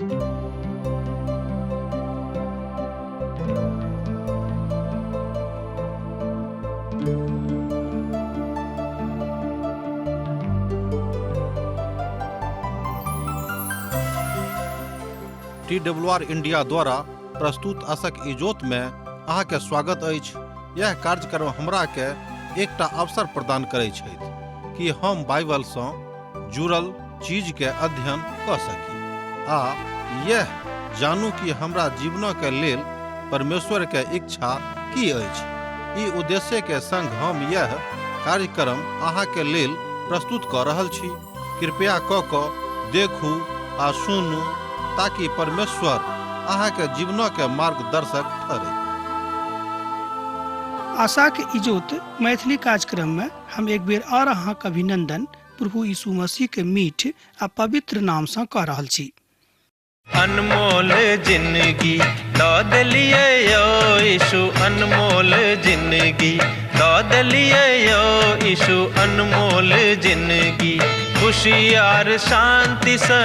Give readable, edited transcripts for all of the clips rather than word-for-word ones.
TWR India द्वारा प्रस्तुत आशक इजोत में अहाँ के स्वागत अछि। यह कार्यक्रम हमरा के एकटा अवसर प्रदान करैत छथि कि हम बाइबल सँ जुड़ल चीज के अध्ययन क सकी आ यह जानू कि हमरा जीवन के लेल परमेश्वर के इच्छा की अछि। ई उद्देश्य के संग हम यह कार्यक्रम अहाँ के लेल प्रस्तुत क रहल छी। कृपया क देखू आ सुनू ताकि परमेश्वर अहाँ के जीवन के मार्गदर्शक ठहरे। आशा के इजोत मैथिली कार्यक्रम में हम एक बेर और अहाँ के अभिनंदन प्रभु यीशु मसीह के मीठ आ पवित्र नाम से कह रहल छी। अनमोल जिंदगी दऽ देलियै यौ यीशु, अनमोल जिंदगी दऽ देलियै यौ यीशु, अनमोल जिंदगी खुशी आर शांति से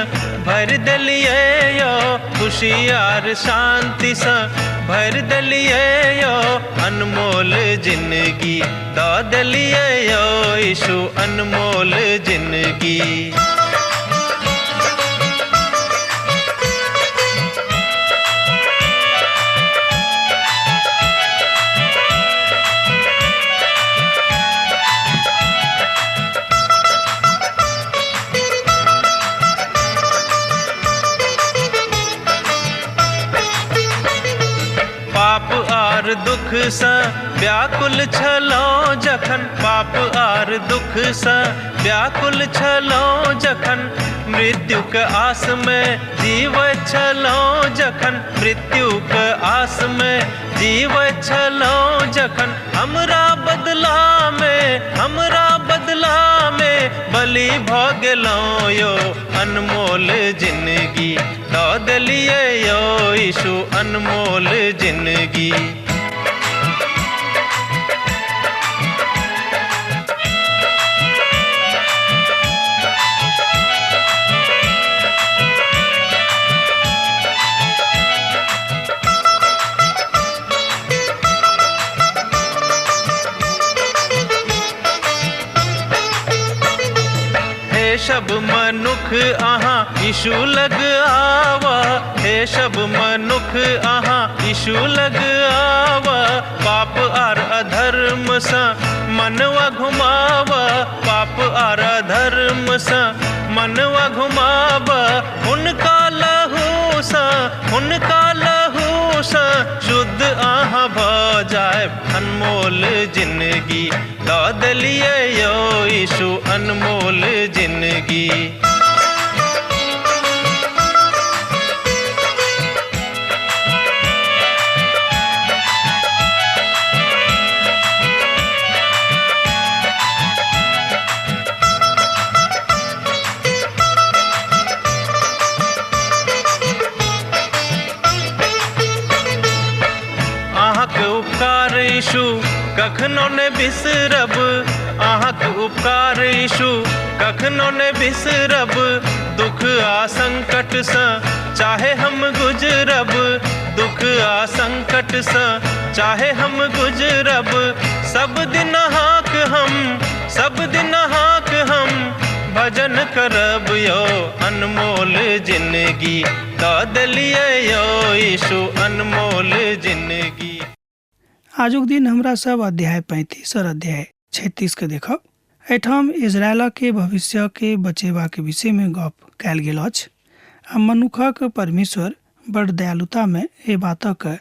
भर देलियै यौ, खुशी आर शांति से भर देलियै यौ, अनमोल जिंदगी दऽ देलियै यौ यीशु, अनमोल जिंदगी। दुख सँ व्याकुल छलहुँ जखन, पाप आर दुख सँ व्याकुल छलहुँ जखन, मृत्युक आस में जीवैत छलहुँ जखन, मृत्युक आस में जीवैत छलहुँ जखन, हमरा बदला में बलि भऽ गेलहुँ यौ, अनमोल जिंदगी दऽ देलियै यौ यीशु, अनमोल जिंदगी। सब मनुख अहाँ यीशु लग आवा, हे सब मनुख अहाँ यीशु लग आवा, पाप आर अधर्म सँ मनवा घुमावा, पाप आर अधर्म सँ मनवा घुमावा, हुनका लहू सँ शुद्ध अहाँ भऽ जायब, अनमोल जिंदगी दऽ देलियै यौ यीशु, अनमोल जिंदगी। यीशु कखनो ने बिसरब, अहाँक उपकार यीशु कखनो ने बिसरब, दुख आ संकट सँ चाहे हम गुजरब, दुख आ संकट सँ चाहे हम गुजरब, सब दिन अहाँक हम भजन करब यौ, अनमोल जिंदगी दऽ देलियै यौ यीशु, अनमोल जिंदगी। आजुक दिन हमरा सब अध्याय 35 और अध्याय 36 के देखब। एठाम इजरायल के भविष्य के बचेबा के विषय में गप कयल गेल अछि। आ मनुखक परमेश्वर बड़ दयालुता में ए बातक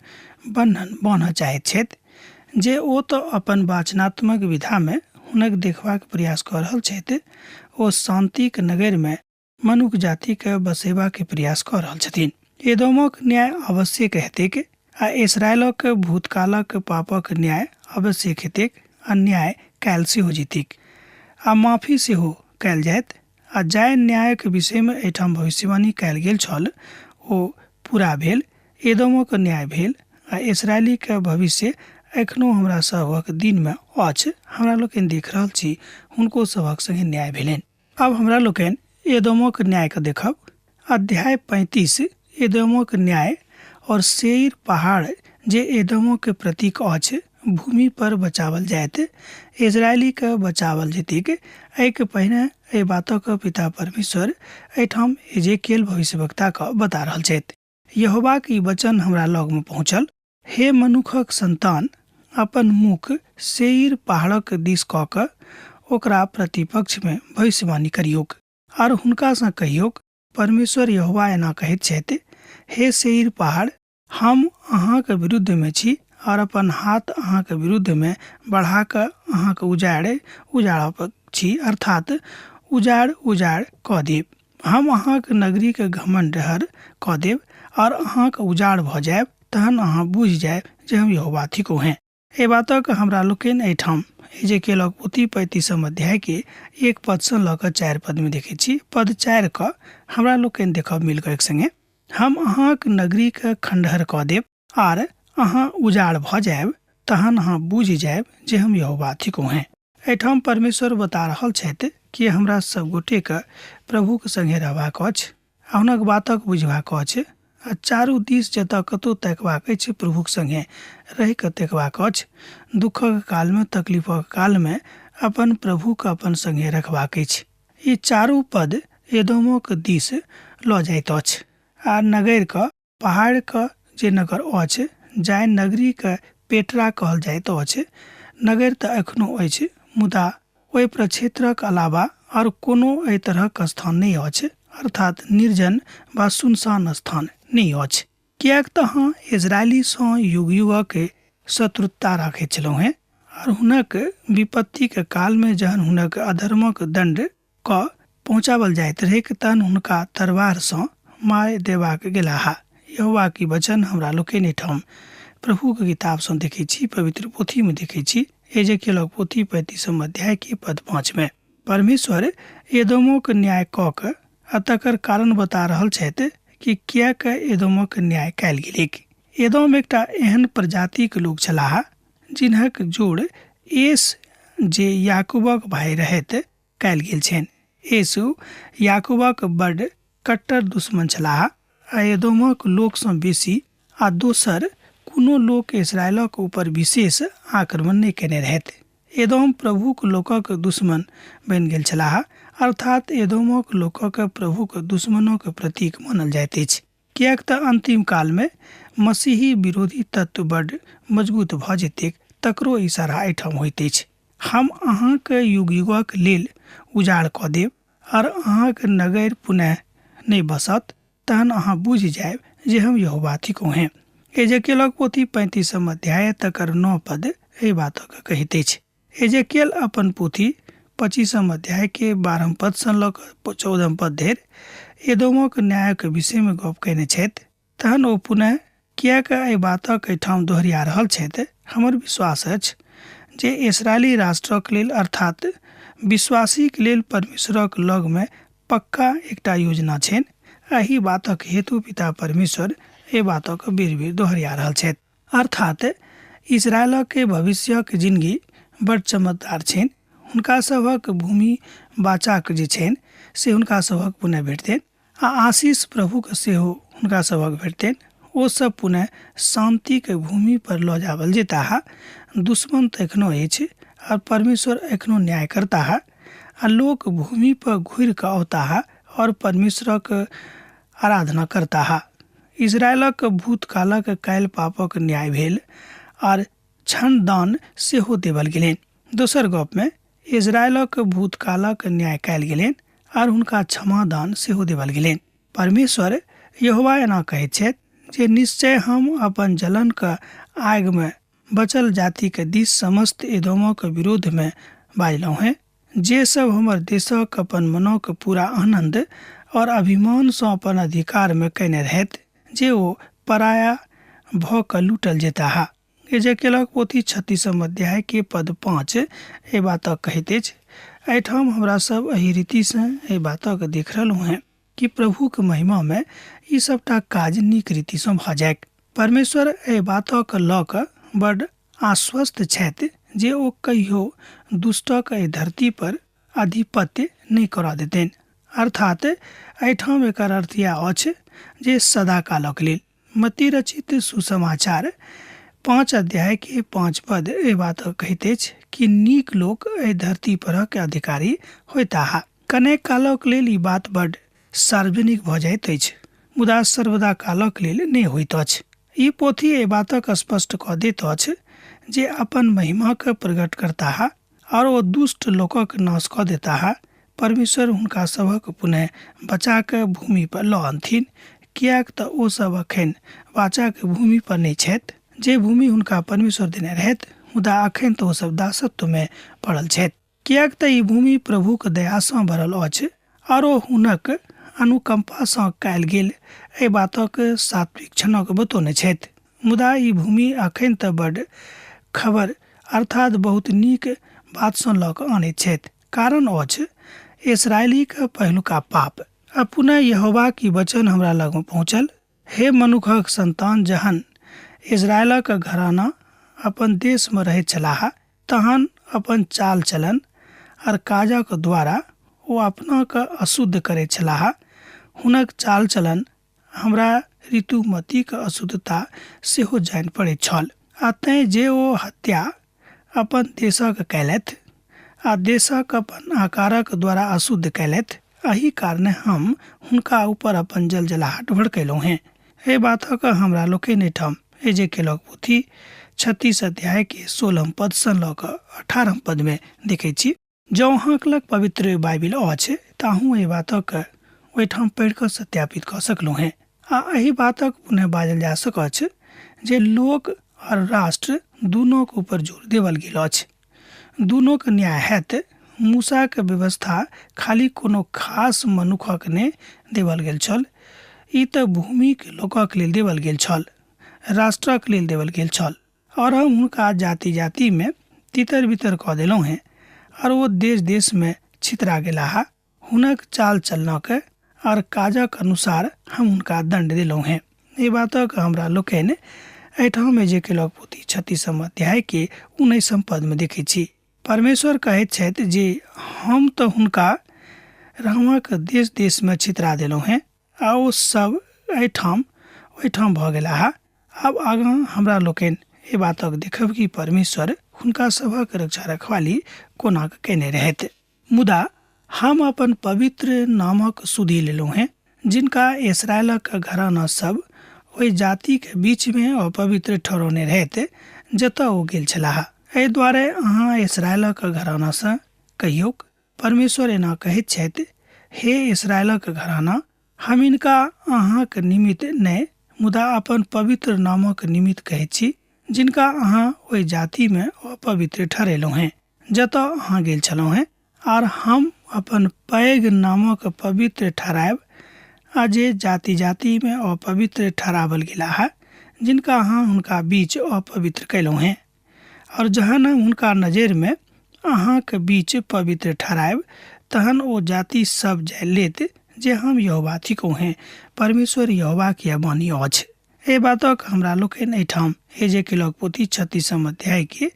बंधन बान्हऽ चाहैत छथि जे ओ तो अपन वाचनात्मक विधा में हुनक देखबाक प्रयास कऽ रहल छथि। ओ शांतिक नगर में मनुष्य जाति के बसेबा के प्रयास कऽ रहल छथिन। एदोमक न्याय आवश्यक हेतैक आ इस्राएलक भूतकालक पापक न्याय आवश्यक हेतैक आ न्याय कयल सेहो जेतैक आ माफी सेहो कयल जायत। आ जाय न्यायक विषय में एठाम भविष्यवाणी कयल गेल छल ओ पूरा भेल। एदोमक न्याय भेल आ इस्राएली के भविष्य एखनो हमरा सभक दिन में अछि। हमरा लोकनि देख रहल छी हुनको सभक संगे न्याय भेलनि। अब हमरा लोकनि एदोमक न्याय के देखब। अध्याय 35 एदोमक न्याय और सेईर पहाड़ जे एदोमक प्रतीक अछि भूमि पर बचावल जायत इजरायली के बचावल जेतिक एहिके पहिने एहि बातक पिता परमेश्वर एहिठाम एजेकियल भविष्यवक्ता के बता रहल छथि। यहोवाक ई वचन हमरा लग में पहुँचल, हे मनुखक संतान, अपन मुख सेईर पहाड़क दिस कऽ कऽ ओकरा प्रतिपक्ष में भविष्यवाणी करियोक और हुनका सँ कहियोक, परमेश्वर यहोवा एना कहैत छथि, हे सेईर पहाड़, हम अहाँके विरुद्ध में छी और अपन हाथ अहाँके विरुद्ध में बढ़ा कऽ अहाँके उजाड़ब छी, अर्थात उजाड़ कऽ देब। हम अहाँके नगरी के घमंड रहर कऽ देब और अहाँके उजाड़ भऽ जायब, तहन अहाँ बुझि जायब जे हम यहोवा थिको हैं। ए बातक हमरा लोकनि एहिठाम एजेकियलक पोथी 35 अध्याय के 1 पद सँ लऽ कऽ 4 पद में देखै छी। पद 4 क हमरा लोकनि देखब मिलकर एक संगे, हम अहाँक नगरी के खंडहर कऽ देब आर अहाँ उजाड़ भऽ जायब, तहन अहाँ बुझि जायब जे हम यहोवा थिको हैं। एहिठाम परमेश्वर बता रहल छथि कि हमरा सब गोटे के प्रभु के संगे रहबाक अछि, हुनक बातक बुझबाक अछि आ चारू दिस जतऽ कतौ तकबाक अछि प्रभुक संगे रहि कऽ तकबाक अछि। दुखक काल में, तकलीफक काल में अपन प्रभु के अपन संगे रखबाक अछि। ई चारू पद एदोमक दिस लऽ जाइत अछि आ नगर के पहाड़ के जे नगर अछि, जाय नगरी के पेटरा कहल जाइत अछि। नगर तऽ एखनो अछि, मुदा ओहि प्रक्षेत्रक अलावा और कोनो एहि तरहक स्थान नहीं अछि, अर्थात निर्जन वा सुनसान स्थान नहीं अछि। कियाक तऽ अहाँ इजरायली सँ युग युगक शत्रुता राखैत छलहुँ हैं और हुनक विपत्ति के काल में जहन हुनक अधर्मक दंड क पहुँचावल जाइत रहै, तहन हुनका तलवार सँ मार देबाक गेलाहा। यहोवा की वचन हमरा लोकनि एहिठाम प्रभु के किताब सँ देखै छी, पवित्र पोथी में देखै छी। एजेकियलक पोथी 35 अध्याय के पद 5 में परमेश्वर एदोमक न्याय कऽ कऽ आ तकर कारण बता रहल छथि कि कियाक एदोमक न्याय कयल गेलैक। एदोम एकटा एहन प्रजाति के लोग छलाह जिन्हक जोड़ एस जे याकूबक भाई रहैत कयल गेल छनि। एसु याकूबक बड़ कट्टर दुश्मन छलाह आ एदोमक लोक सँ बेसी आ दोसर कोनो लोक इस्राएलक ऊपर विशेष आक्रमण नहीं केने रहथि। एदोम प्रभुक लोकक दुश्मन बनि गेल छलाह, अर्थात एदोमक लोकक प्रभुक दुश्मनक प्रतीक मानल जाइत अछि। कियाक तऽ अंतिम काल में मसीही विरोधी तत्व बड़ मजबूत भऽ जेतैक, तकरो इशारा एहिठाम होइत अछि। हम अहाँके युग युगक लेल उजाड़ कऽ देब और अहाँके नगर पुनः नहीं बसत, तहन अहाँ बुझि जायब जे हम यहोवा थिको हैं। एजेकियलक पोथी 35 अध्याय तकर 9 पद एहि बातक कहैत अछि। एजेकियल अपन पोथी 25 अध्याय के 12 पद सँ लऽ कऽ 14 पद धरि एदोमक न्यायक विषय में गप कयने छथि। तहन ओ पुनः कियाक एहि बातक एहिठाम दोहरिया रहल छथि। हमर विश्वास अछि जे इस्राएली राष्ट्रक लेल, अर्थात विश्वासीक लेल परमेश्वरक लग में पक्का एकटा योजना छनि। एहि बातक हेतु पिता परमेश्वर एहि बातक बेर बेर दोहरिया रहल छथि, अर्थात इजरायलक के भविष्यक जिंदगी बड़ चमकदार छनि। हुनका सभक भूमि बाचाक जे छनि से हुनका सभक पुनः भेटतनि आ आशीष प्रभुक सेहो हुनका सभक भेटतनि। ओ सब पुनः शांति के भूमि पर लऽ जावल जेताह। दुश्मन तऽ एखनो अछि और परमेश्वर एखनो न्याय करताह आ लोक भूमि पर घुरि कऽ औताह और परमेश्वरक आराधना करताह। इजरायलक भूतकालक काल्हि पापक न्याय भेल और क्षण दान सेहो देवल गेलनि। दोसर गप में इजरायलक भूतकालक न्याय कयल गेलनि और हुनका क्षमा दान सेहो देवल गेलनि। परमेश्वर यहोवा एना कहैत छथि जे निश्चय हम अपन जलन के आग में बचल जाति के दिस समस्त एदोमक विरोध में बाजलहुँ हैं, जे सब हमर देशक अपन मनोक पूरा आनंद और अभिमान सँ अपन अधिकार में कयने रहथि, जे ओ पराया भऽ कऽ लूटल जेताह। एजेकियलक पोथी 36 अध्याय के पद 5 एहि बातक कहैत अछि। एहिठाम हमरा सब एहि रीति से एहि बातक देख रहलहुँ हैं कि प्रभु के महिमा में ई सबटा काज नीक रीति सँ भऽ जायक। परमेश्वर एहि बातक लऽ कऽ बड़ आश्वस्त छथि जे ओ कहियो दुष्टक एहि धरती पर आधिपत्य नहीं करा देतनि, अर्थात एहिठाम एकर अर्थ इएह अछि जे सदा कालक लेल। मत्ती रचित सुसमाचार 5 अध्याय के 5 पद ए बात कहैत अछि कि नीक लोक एहि धरती पर के अधिकारी होइताह। कनेक कालक लेल ई बात बड्ड सार्वजनिक भऽ जाइत अछि, मुदा सर्वदा कालक लेल नहि होइत अछि। ई पोथी एहि बातक स्पष्ट कऽ दैत अछि जे अपन महिमाक प्रकट करताह और ओ दुष्ट लोकक नाश कऽ देताह। परमेश्वर हुनका सभक पुनः बचा के भूमि पर लऽ अनथिन, किएक तऽ ओ सब अखन वाचा के भूमि पर नहि छथि जे भूमि हुनका परमेश्वर देने रहथि, मुदा अखन तऽ ओ सब दासत्व में पड़ल छथि। किएक तऽ ई भूमि प्रभुक दयासँ भरल अछि और ओ हुनक अनुकंपासँ कयल गेल एहि बातक सात्विक क्षणक बतौने छथि। मुदा ई भूमि अखन तऽ बड्ड खबर अर्थात बहुत नीक बातसँ लऽ कऽ आनैत छथि। कारण अछि इसराइलीक पहिलुका पाप। अब पुनः यहोवा की वचन हमरा लग पहुँचल। हे मनुखक संतान, जहन इजरायलक घराना अपन देश में रहैत छलाह, तहन अपन चाल चलन और काजक द्वारा ओ अपना के अशुद्ध करैत छलाह। हुनक चाल चलन हमरा ऋतुमतीक अशुद्धता सेहो जानि पड़ैत छल। आ तें जे ओ हत्या अपन देशक कयलथि आ देशक अपन आकारक द्वारा अशुद्ध कयलथि, एही कारणे हम हुनका ऊपर अपन जलजलाहट भड़केलहुँ हैं। एहि बातक हमरा लोकनि एहिठाम एजेकियलक पोथी 36 अध्याय के 16 पद सँ लऽ कऽ 18 पद में देखैत छी। जँ अहाँक लग पवित्र बाइबिल अछि तऽ अहूँ एहि बातक ओहिठाम पढ़ि कऽ सत्यापित कऽ सकलहुँ हैं। आ एहि बातक पुनः बाजल जा सकैत अछि जे लोक और राष्ट्र दुनू के ऊपर जोर देवल गेल अछि। दुनू के न्याय हैत। मूसा के व्यवस्था खाली कोनो खास मनुखक ने देवल गेल छल, ई तऽ भूमि के लोकक लेल देवल गेल छल, राष्ट्रक लेल देवल गेल छल। और हम हुनका जाति जाति में तितर बितर कऽ देलहुँ हैं और वो देश देश में छितरा गेलाह। हुनक चाल चलनक और काजक अनुसार हम हुनका दंड देलहुँ हैं। एहि बातक हमरा लोकनि एहिठाम एजेकियलक पोथी 36 अध्याय के 19 पद में देखैत छी। परमेश्वर कहैत छथि जे हम तऽ हुनका रामक देश देश में छितरा देलहुँ हैं आ ओ सब एहिठाम ओहिठाम भऽ गेलाह। आब आगाँ हमरा लोकनि एहि बातक देखब कि परमेश्वर हुनका सभक रक्षा रखवाली कोना केने रहथि। मुदा हम अपन पवित्र नामक सुधि लेलहुँ हैं, जिनका इस्राएलक घराना सब ओहि जाति के बीच में अपवित्र ठहरौने रहथि जतऽ ओ गेल छलाह। एहि दुआरे अहाँ इस्राएलक घराना सँ कहियौक, परमेश्वर एना कहैत छथि, हे इस्राएलक घराना, हम इनका अहाँक निमित्त नहि मुदा अपन पवित्र नामक निमित्त कहैत छी, जिनका अहाँ ओहि जाति में अपवित्र ठहरेलहुँ हैं जतऽ अहाँ गेल छलहुँ हैं। आर हम अपन पैघ नामक पवित्र ठहरायब आ जे जाति जाति में अपवित्र ठहरावल गेलाह, जिनका अहाँ हुनका बीच अपवित्र कयलहुँ हैं। और जहन हुनका नजर में अहाँक बीच पवित्र ठहरायब, तहन ओ जाति सब जानि लेत जे हम यहोवा थिकहुँ हैं। परमेश्वर यहोवा के वाणी अछि। एहि बातक हमरा लोकनि एहिठाम एजेकियलक पोथी 36 अध्याय के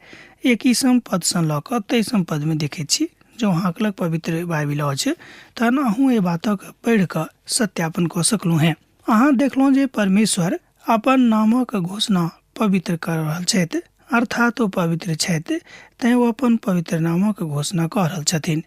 21 पद सँ लऽ कऽ 23 पद में देखैत छी। जँ अहाँक लग पवित्र बाइबिल अछि तहन अहूँ एहि बातक पढ़ि कऽ सत्यापन कऽ सकलहुँ हैं। अहाँ देखलहुँ जे परमेश्वर अपन नामक घोषणा पवित्र कर रहल छथि, अर्थात ओ पवित्र छथि, तेँ ओ अपन पवित्र नामक घोषणा कऽ रहल छथिन।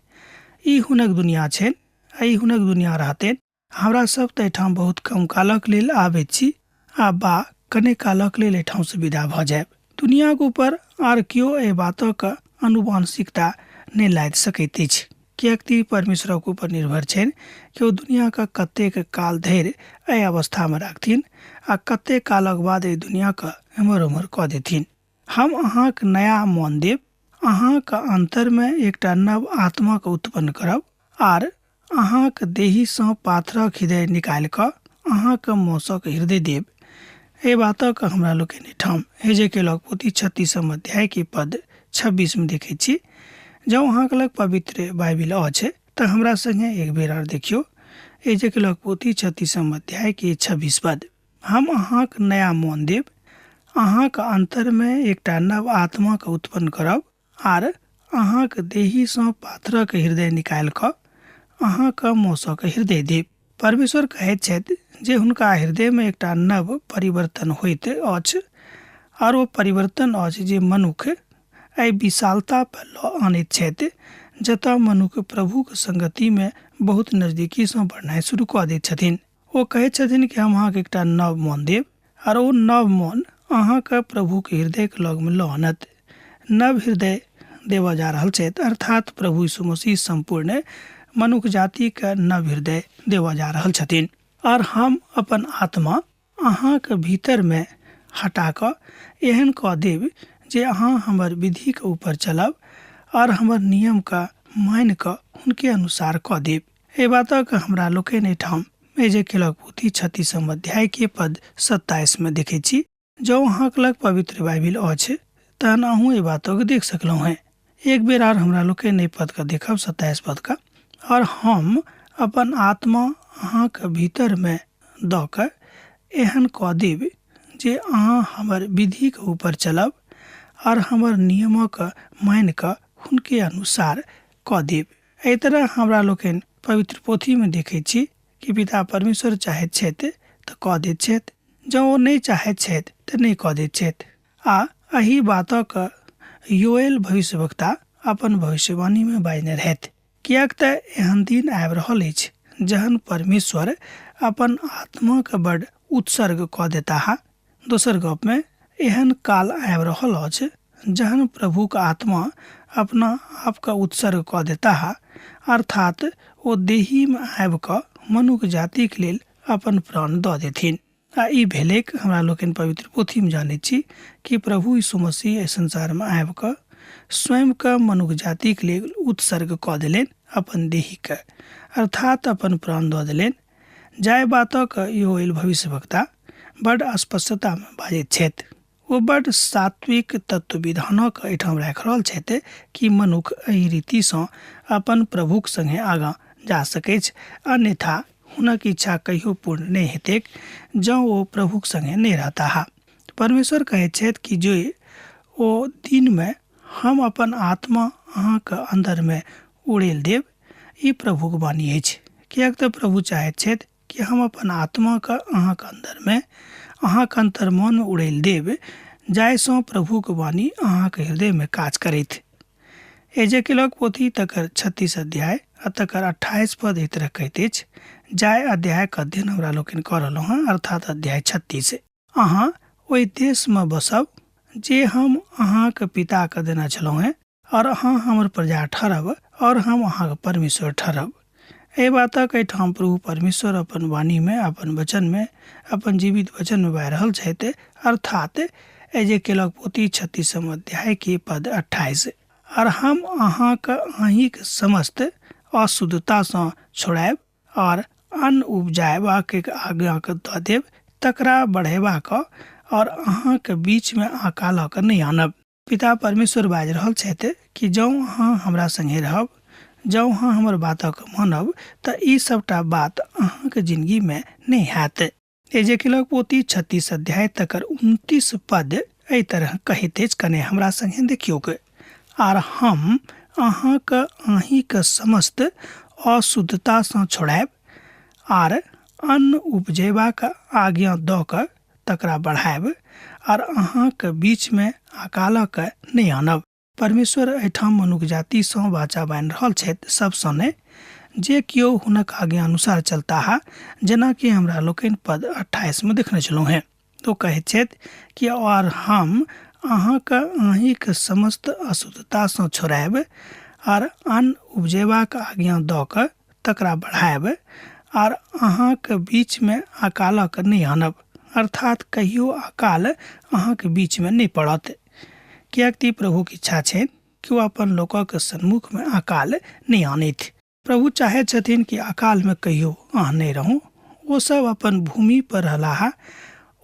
ई हुनक दुनिया छनि, ई हुनक दुनिया रहतनि। हमरा सब तऽ एहिठाम बहुत कम कालक लेल आबैत छी आ बा कने कालक लेल एहिठाम से विदा भऽ जायब। दुनिया के ऊपर आर केओ एहि बातक अनुवांशिकता नहि लादि सकैत अछि, किएक कि परमेश्वरक ऊपर निर्भर छनि कि ओ दुनिया के कतेक काल धरि एहि अवस्था में राखथिन आ कतेक कालक बाद एहि दुनिया के एम्हर ओम्हर कऽ देथिन। हम अहाँक नया मन देब, अहाँक अंतर में एकटा नव आत्मा के उत्पन्न करब आर अहाँक देही सँ पाथरक हृदय निकालि कऽ अहाँक मौसक हृदय देब। एहि बातक हमरा लोकनि एहिठाम एजेकियलक पोथी 36 अध्याय के पद 26 में देखैत छी। जँ अहाँक लग पवित्र बाइबिल अछि तऽ हमरा संगे एक बेर आर देखियौ। एजेकियलक पोथी 36 अध्याय के 26 पद। हम अहाँक नया मन देब, अहाँक अंतर में एकटा नव आत्मा के उत्पन्न करब आर अहाँक देही सँ पाथरक हृदय निकालि कऽ अहाँक मौसक हृदय देब। परमेश्वर कहैत छथि जे हुनका हृदय में एकटा नव परिवर्तन होइत अछि, और वो परिवर्तन अछि जे मनुख एहि विशालता पर लऽ आनैत छथि, जतऽ मनुख प्रभुक संगति में बहुत नजदीकी से बढ़नाइ शुरू कऽ दैत छथिन। वो कहैत छथिन कि हम अहाँके एकटा नव मन देब, और वो नव मन अहाँके प्रभुके हृदय के लग में लऽ आनत। नव हृदय देवा जा रहल छथि, अर्थात प्रभु यीशु मसीह संपूर्ण मनुष्य जाति के नव हृदय देवा जा रहल छथिन। और हम अपन आत्मा अहाँके भीतर में हटा कऽ एहन कऽ देब जे अहाँ हमर विधि के ऊपर चलब और हमर नियम का मान कऽ हुनके अनुसार कऽ देब। एहि बातक हमरा लोकनि एहिठाम एजेकियलक पोथी 36 अध्याय के पद 27 में देखै छी। जो अहाँक लग पवित्र बाइबिल अछि तहन अहूँ एहि बातक देख सकलहुँ हैं। एक बेर और हमरा लोकनि एहि पद का देखब, 27 पद का। और हम अपन आत्मा अहाँके भीतर में दऽ कऽ एहन कऽ देब जे अहाँ हमर विधि के ऊपर चलब और हमर नियमक मान कऽ हुनके अनुसार कऽ देब। एहि तरह हमरा लोकनि पवित्र पोथी में देखै छी कि पिता परमेश्वर चाहैत छथि तऽ कऽ दैत छथि, जँ ओ नहि चाहैत छथि तऽ नहि कऽ दैत छथि। आ एहि बातक योएल भविष्यवक्ता अपन भविष्यवाणी में बाजने रहथि, कियाक तऽ एहन दिन आबि रहल अछि जहन परमेश्वर अपन आत्मा के बड़ उत्सर्ग कऽ देताह। दोसर गप में एहन काल आबि रहल अछि जहन प्रभु का आत्मा अपना आप का उत्सर्ग कऽ देताह, अर्थात ओ देही में आबि कऽ मनुष्य जाति के लेल अपन प्राण दऽ देथिन। आ ई भेलै हमरा लोकनि पवित्र पोथी में जानै छी कि प्रभु यीशु मसीह एहि संसार में आबि कऽ स्वयं के मनुष्य जाति के लेल उत्सर्ग कऽ देलनि, अपन देही के अर्थात अपन प्राण दऽ देलनि। जाय बातक योएल भविष्यवक्ता बड़ स्पष्टता में बाजैत छथि। वो बड़ सात्विक तत्व विधानक एहिठाम राखि रहल छथि कि मनुख एहि रीति सँ अपन प्रभुक संगे आगाँ जा सकैछ, अन्यथा हुनक इच्छा कहियो पूर्ण नहीं हेतैक जँ ओ प्रभुक संगे नहीं रहताह। परमेश्वर कहैत छथि कि जो ओ दिन में हम अपन आत्मा अहाँके अंदर में उड़ेल देब। ई प्रभुक वाणी अछि, कियाक तऽ प्रभु चाहैत छथि कि हम अपन आत्मा के अहाँके अंदर में अहाँके अंतर्मन में उड़ेल देब, जाहिसँ प्रभुक वाणी अहाँके हृदय में काज करैत। एजेकियलक पोथी तकर 36 अध्याय आ तकर 28 पद एहि तरह कहैत अछि। जाय अध्याय के अध्ययन हमरा लोकनि कऽ रहलहुँ हैं, अर्थात अध्याय 36। अहाँ ओहि देश में बसब जे हम अहाँके पिता के देना छलहुँ हैं, और अहाँ हमर प्रजा ठहरब और हम अहाँके परमेश्वर ठहरब। एहि बातक एहिठाम प्रभु परमेश्वर अपन वाणी में, अपन वचन में, अपन जीवित वचन में बाजि रहल छथि, अर्थात एजेकियलक पोथी 36 अध्याय के पद 28। और हम अहाँके अहींक समस्त अशुद्धता सँ छोड़ायब और अन्न उपजायबाक आज्ञा दऽ देब, तकरा बढ़ेबाक और अहाँके बीच में अकालक नहीं आनब। पिता परमेश्वर बाजि रहल छथि कि जँ अहाँ हमरा संगे रहब, जँ अहाँ हमर बातक मानब, तऽ ई सबटा बात अहाँके जिंदगी में नहीं हैत। एजेकियलक पोथी 36 अध्याय तकर 29 पद एहि तरह कहैत अछि, कने हमरा संगे देखियौक। आर हम अहाँके अहींके समस्त अशुद्धता सँ छोड़ायब आर अन्न उपजेबाक आज्ञा दऽ कऽ तकरा बढ़ायब और अहाँके बीच में अकालक नहीं आनब। परमेश्वर एहिठाम मनुष्य जाति सँ वाचा बान्हि रहल छथि, सब सने जे कियो हुनक आज्ञा अनुसार चलताह, जेना कि हमरा लोकनि पद 28 में देखने छलहुँ हैं। तो कहैत छथि कि और हम अहाँके अहींके समस्त अशुद्धता सँ छोड़ायब और अन्न उपजेबाक आज्ञा दऽ कऽ तकरा बढ़ायब और अहाँके बीच में अकालक नहीं आनब, अर्थात कहियो अकाल अहाँके बीच में नहीं पड़त। कियाक कि प्रभुक इच्छा छनि कि वो अपन लोकक सन्मुख में अकाल नहीं आनैथ। प्रभु चाहैत छथिन कि अकाल में कहियो अहाँ नहीं रहूँ। वो सब अपन भूमि पर रहलाहा,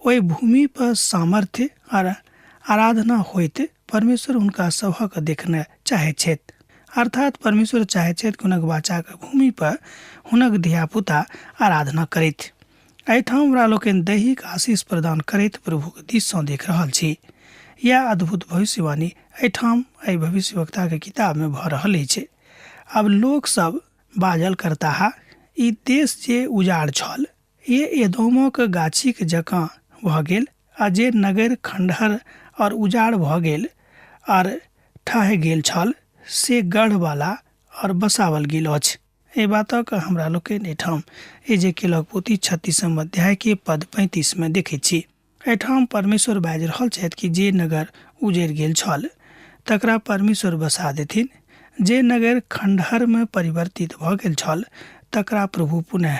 ओहि भूमि पर सामर्थ्य और आराधना होइत परमेश्वर हुनका सभक देखना चाहैत छथि, अर्थात परमेश्वर चाहैत छथि कि हुनक वाचाक भूमि पर हुनक धियापुता आराधना करैथ। एहिठाम हमरा लोकनि दैहिक आशीष प्रदान करैत प्रभुक दिस सँ देख रहल छी। यह अद्भुत भविष्यवाणी एहिठाम एहि भविष्यवक्ता के किताब में भऽ रहल अछि। अब लोग सब बाजल करताहा, ई देश जे उजाड़ छल ये एदोमक गाछीक जकाँ भऽ गेल, आ जे नगर खंडहर और उजाड़ भऽ गेल और ठह गेल छल से गढ़वाला और बसावल गेल अछि। एहि बातक हमरा लोकनि एहिठाम एजेकियलक पोथी 36 अध्याय के पद 35 में देखै छी। एहिठाम परमेश्वर बाजि रहल छथि कि जे नगर उजड़ि गेल छल तकरा परमेश्वर बसा देथिन, जे नगर खंडहर में परिवर्तित भऽ गेल छल तकरा प्रभु पुनः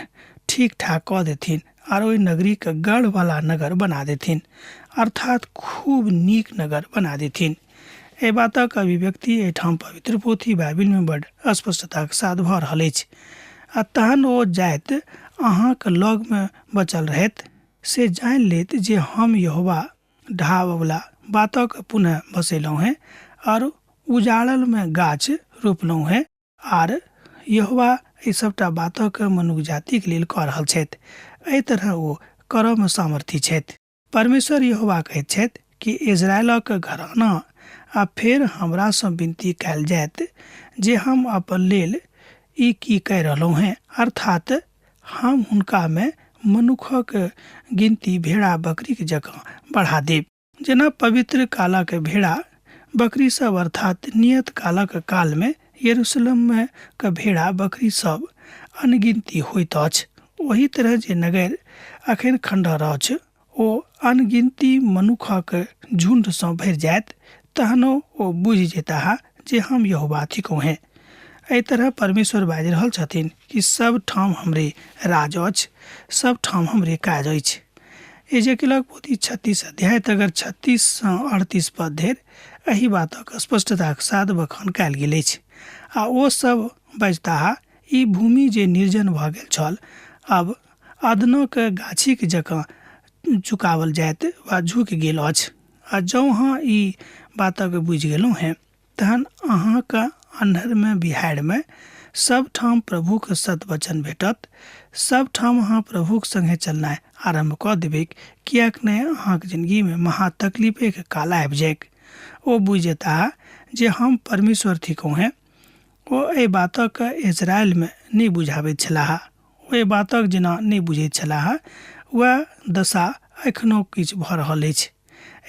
ठीक ठाक कऽ देथिन और ओहि नगरी के गढ़ वाला नगर बना देथिन, अर्थात खूब नीक नगर बना देथिन। एहि बातक अभिव्यक्ति एहिठाम पवित्र पोथी बाइबिल में बड़ स्पष्टता के साथ भऽ रहल अछि। आ तहन ओ जाइत अहाँक लग में बचल रहैत से जानि लेत जे हम यहोवा ढाबवला बातक पुनः बसेलहुँ हैं और उजाड़ल में गाछ रोपलहुँ हैं, आर यहोवा ई सबटा बातक मनुष्य जाति के लेल कऽ रहल छथि। एहि तरह ओ करऽ में सामर्थी छथि। परमेश्वर यहोवा कहैत छथि कि इजरायलक घराना आ फेर हमरा सँ विनती कयल जायत जे हम अपन लेल ई की कहि रहलहुँ हैं, अर्थात हम हुनका में मनुखक गिनती भेड़ा बकरी के जकाँ बढ़ा देब। जेना पवित्र कालक भेड़ा बकरी सब अर्थात नियत कालक काल में यरूशलेम में के भेड़ा बकरी सब अनगिनती होइत अछि, ओही तरह जे नगर अखन खंडहर अछि ओ अनगिनती मनुखक झुंड सँ भरि जायत, तहनो ओ बुझि जेताह जे हम यहोवा थिकहुँ हैं। एहि तरह परमेश्वर बाजि रहल छथिन कि सब ठाम हमरे राज अछि, सब ठाम हमरे काज अछि। एजेकियलक पोथी 36 अध्याय तक 36 सँ 38 पद धरि एहि बातक स्पष्टता के साथ बखान कयल गेल अछि। आ ओ सब बजताह, ई भूमि जे निर्जन भऽ गेल छल अब अदनक गाछीक जकाँ झुकावल जायत वा झुकि गेल अछि। आ जँ अहाँ ई बातक बुझि गेलहुँ हैं तहन अहाँक अन्हर में बिहाड़ि में सब ठाम प्रभुक सतवचन भेटत, सब ठाम अहाँ प्रभुक संगे चलनाइ आरंभ कऽ देबै, किएक नहि अहाँक जिंदगी में महा तकलीफे के काल आबि जायक। ओ बुझि जेताह जे हम परमेश्वर थिकहुँ हैं। ओ एहि बातक इजराइल में नहि बुझाबैत छलाह, ओ एहि बातक जेना नहि बुझैत छलाह वह दशा एखनो किछु भऽ रहल अछि।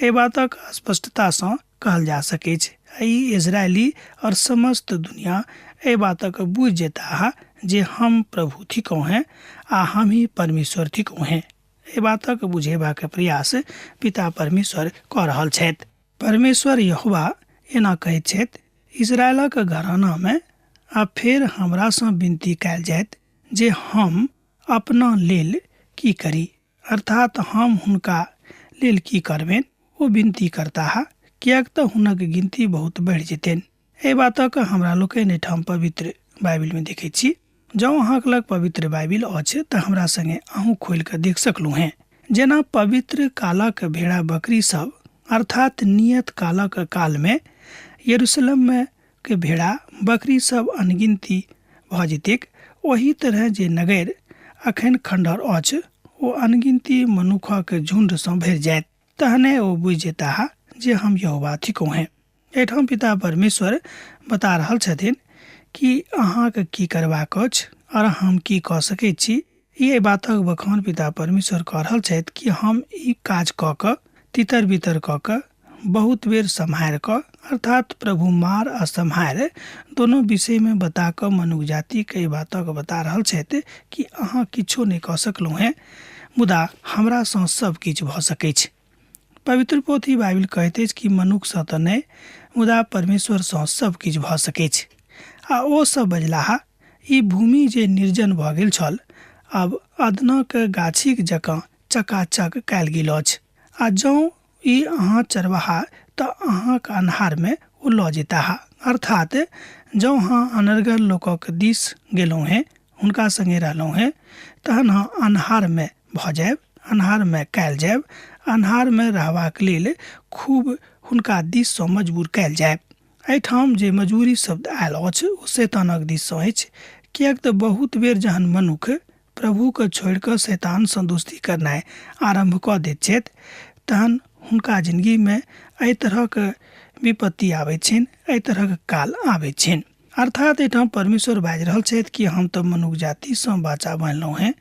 एहि बातक स्पष्टता सँ कहल जा सकै छै, ई इजरायली और समस्त दुनिया एहि बातक बुझि जेताह जे हम प्रभु थिकहुँ हैं आ हम ही परमेश्वर थिकहुँ हैं। एहि बातक बुझेबाक प्रयास पिता परमेश्वर कऽ रहल छथि। परमेश्वर यहोवा एना कहैत छथि, इजरायलक घराना में आ फेर हमरा सँ विनती कयल जायत जे हम अपना लेल की करी, अर्थात हम हुनका लेल की करबनि। ओ विनती करताह, किएक तऽ हुनक गिनती बहुत बढ़ि जेतनि। एहि बातक हमरा लोकनि एहिठाम पवित्र बाइबिल में देखै छी। जँ अहाँक लग पवित्र बाइबिल अछि तऽ हमरा संगे अहूँ खोलि कऽ देख सकलहुँ हैं। जेना पवित्र कालक भेड़ा बकरी सब अर्थात नियत कालक काल में यरूशलेम में के भेड़ा बकरी सब अनगिनती भऽ जेतैक, ओही तरह जे नगर अखन खंडहर अछि ओ अनगिनती मनुखक झुंड सँ भरि जायत, तहने ओ बुझि जेताह जे हम यहोवा थिकहुँ हैं। एहिठाम पिता परमेश्वर बता रहल छथिन कि अहाँके की करबाक अछि और हम की कऽ सकैत छी। ई बातक बखान पिता परमेश्वर कऽ रहल छथि कि हम ई काज कऽ कऽ तितर बितर कऽ कऽ बहुत बेर सम्हारि कऽ अर्थात प्रभु मार आ सम्हारि दोनों विषय में बता कऽ मनुष्य जाति के बातक बता रहल छथि कि अहाँ किछो नहि कऽ सकलहुँ हैं, मुदा हमरा सँ सब किछु भऽ सकै छै। पवित्र पोथी बाइबिल कहैत अछि कि मनुष्य सँ तऽ नहि, मुदा परमेश्वर सँ सब किछु भऽ सकै छै। आ ओ सब बजलाह, ई भूमि जे निर्जन भऽ गेल छल अब अदनक गाछीक जकाँ चकाचक कयल गेल अछि। आ जँ ई अहाँ चरवाहा तऽ अहाँक अन्हार में ओ लऽ जेताह, अर्थात जँ अहाँ अनर्गल लोकक दिस गेलहुँ हैं, हुनका संगे रहलहुँ हैं, तहन अहाँ अन्हार में भऽ जायब, अन्हार में कयल जायब, अन्हार में रहबाक लेल खूब हुनका दिस सँ मजबूर कयल जायब। एहिठाम जे मजबूरी शब्द आयल अछि ओ शैतानक दिस सँ अछि, किएक तऽ बहुत बेर जहन मनुख प्रभु के छोड़ि कऽ शैतान सँ दोस्ती करनाइ आरंभ कऽ दैत छथि तहन हुनका जिंदगी में एहि तरहक विपत्ति आबैत छनि, एहि तरहक काल आबैत छनि। अर्थात एठाम परमेश्वर बाजि रहल छथि कि हम तऽ मनुष्य जातिसँ बाचा बनलहुँ हैं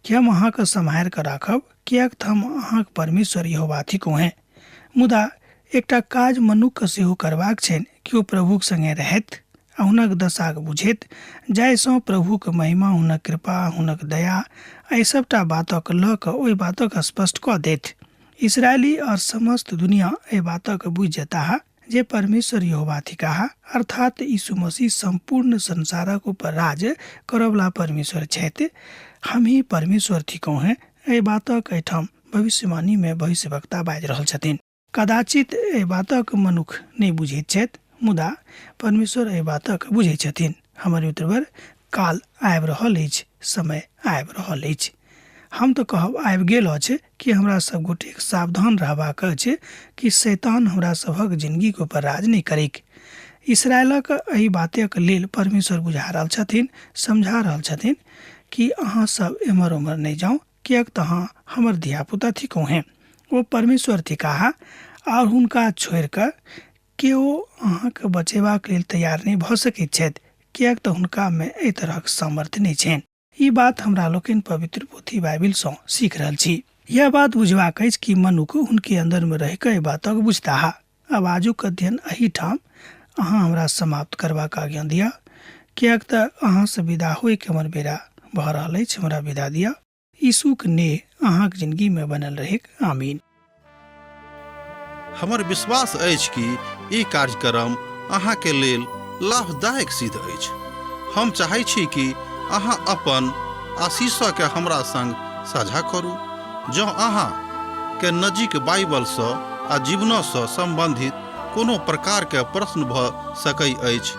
कि हम अहाँके सम्हारि कऽ राखब, किएक तऽ हम अहाँके परमेश्वर यहोवा थिकहुँ हैं। मुदा एकटा काज मनुक्खके सेहो करबाक छनि कि ओ प्रभुक संगे रहथि आ हुनक दशाक बुझैत, जाहिसँ प्रभुक महिमा, हुनक कृपा, हुनक दया एहि सभटा बातक लऽ कऽ ओहि बातक स्पष्ट कऽ देथि। इसराइली और समस्त दुनिया एहि बातक बुझि जेताह जे परमेश्वर यहोवा थिकाह, अर्थात यीशु मसीह संपूर्ण संसारक ऊपर राज करवला परमेश्वर छथि। हम ही परमेश्वर थिकहुँ हैं। एहि बातक एहिठाम भविष्यवाणी में भविष्यवक्ता बाजि रहल छथिन। कदाचित एहि बातक मनुख नहि बुझैत छथि, मुदा परमेश्वर एहि बातक बुझैत छथिन। हमर मित्रवर, काल आबि रहल अछि, समय आबि रहल अछि। हम तऽ कहब आबि गेल अछि कि हमरा सब गोटे सावधान रहबाक अछि कि शैतान हमरा सभक जिंदगीके ऊपर राज नहि करैक। इसराइलक एहि बातक लेल परमेश्वर बुझा रहल छथिन, समझा रहल छथिन कि अहाँ सब एम्हर उम्हर नहि जाउ, किएक तऽ अहाँ हमर धियापुता थिकहुँ हैं। ओ परमेश्वर थिकाह आओर हुनका छोड़ि कऽ केओ अहाँके बचेबाक लेल तैयार नहि भऽ सकैत छथि, किएक तऽ हुनकामे एहि तरहक सामर्थ्य नहि छनि। ई बात हमरा लोकनि पवित्र पोथी बाइबिलसँ सीख रहल छी। यह बात बुझबाक अछि कि मनुख हुनके अन्दरमे रहि कऽ एहि बातक बुझताह। आब आजुक अध्ययन एहिठाम अहाँ हमरा समाप्त करबाक आज्ञा दिअ, किएक तऽ अहाँसँ विदा होइके हमर बेरा भऽ रहल अछि। हमरा विदा दिअ। यीशुक नेह अहाँक जिंदगीमे बनल रहेक। आमीन। हमर विश्वास अछि कि ई कार्यक्रम अहाँके लेल लाभदायक सिद्ध अछि। हम चाहै छी कि अहाँ अपन आशीषके हमरा संग साझा करू। जँ अहाँके नजीक बाइबलसँ आ जीवनसँ सम्बन्धित कोनो प्रकारके प्रश्न भऽ सकैत अछि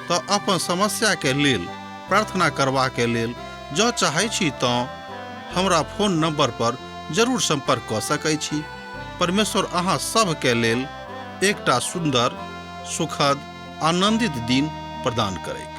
तऽ अपन समस्याके लेल प्रार्थना करबाके लेल जँ चाहै छी तऽ हमरा फोन नंबर पर जरूर संपर्क कऽ सकैत छी। परमेश्वर अहाँ सबके लेल एकटा सुन्दर, सुखद, आनंदित दिन प्रदान करैक।